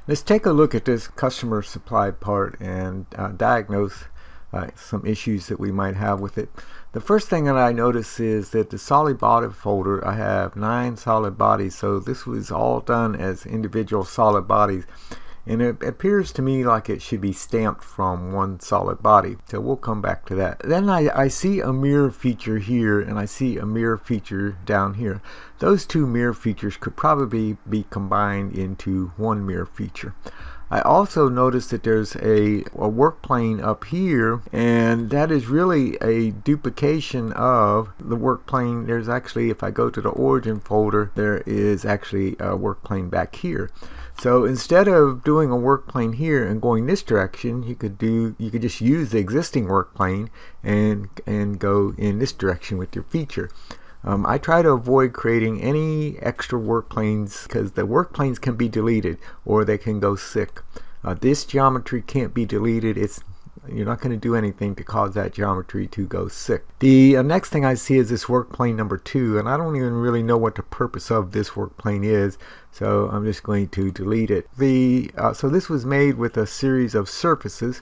Let's take a look at this customer supplied part and diagnose some issues that we might have with it. The first thing that I notice is that the solid body folder, I have 9 solid bodies, so this was all done as individual solid bodies, and it appears to me like it should be stamped from one solid body, so we'll come back to that. Then I see a mirror feature here, and I see a mirror feature down here. Those two mirror features could probably be combined into one mirror feature. I also noticed that there's a work plane up here, and that is really a duplication of the work plane. There's actually, if I go to the origin folder, there is actually a work plane back here. So instead of doing a work plane here and going this direction, you could just use the existing work plane and go in this direction with your feature. I try to avoid creating any extra work planes because the work planes can be deleted or they can go sick. This geometry can't be deleted. You're not going to do anything to cause that geometry to go sick. The next thing I see is this work plane number 2, and I don't even really know what the purpose of this work plane is, so I'm just going to delete it. So this was made with a series of surfaces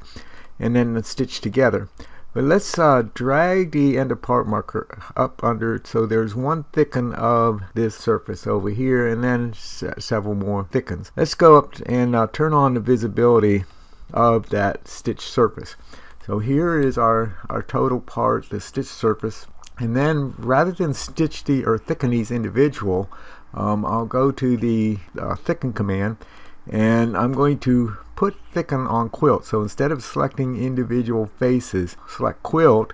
and then stitched together. But let's drag the end of part marker up under it, so there's one thicken of this surface over here and then several more thickens. Let's go up and turn on the visibility of that stitched surface. So here is our total part, the stitched surface, and then rather than stitch or thicken these individual, I'll go to the thicken command, and I'm going to put thicken on quilt. So instead of selecting individual faces, select quilt,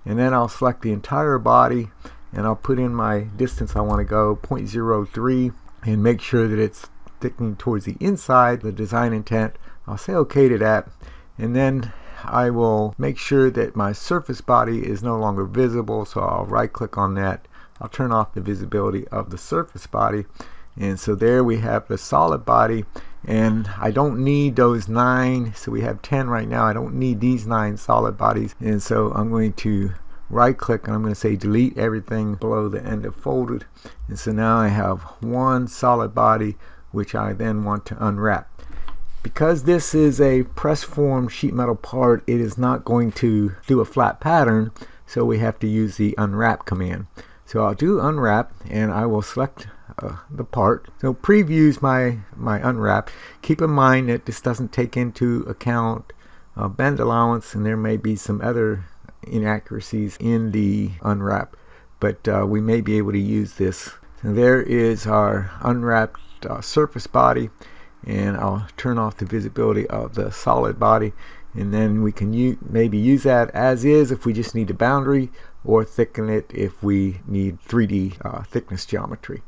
and then I'll select the entire body, and I'll put in my distance I want to go, 0.03, and make sure that it's thickening towards the inside, the design intent. I'll say OK to that, and then I will make sure that my surface body is no longer visible, so I'll right click on that. I'll turn off the visibility of the surface body, and so there we have the solid body, and I don't need those 9, so we have 10 right now. I don't need these 9 solid bodies, and so I'm going to right click and I'm going to say delete everything below the end of folded, and so now I have one solid body which I then want to unwrap. Because this is a press form sheet metal part, it is not going to do a flat pattern, so we have to use the unwrap command. So I'll do unwrap, and I will select the part. So previews my unwrap. Keep in mind that this doesn't take into account bend allowance, and there may be some other inaccuracies in the unwrap, but we may be able to use this. So there is our unwrapped surface body, and I'll turn off the visibility of the solid body, and then we can maybe use that as is if we just need a boundary, or thicken it if we need 3D thickness geometry.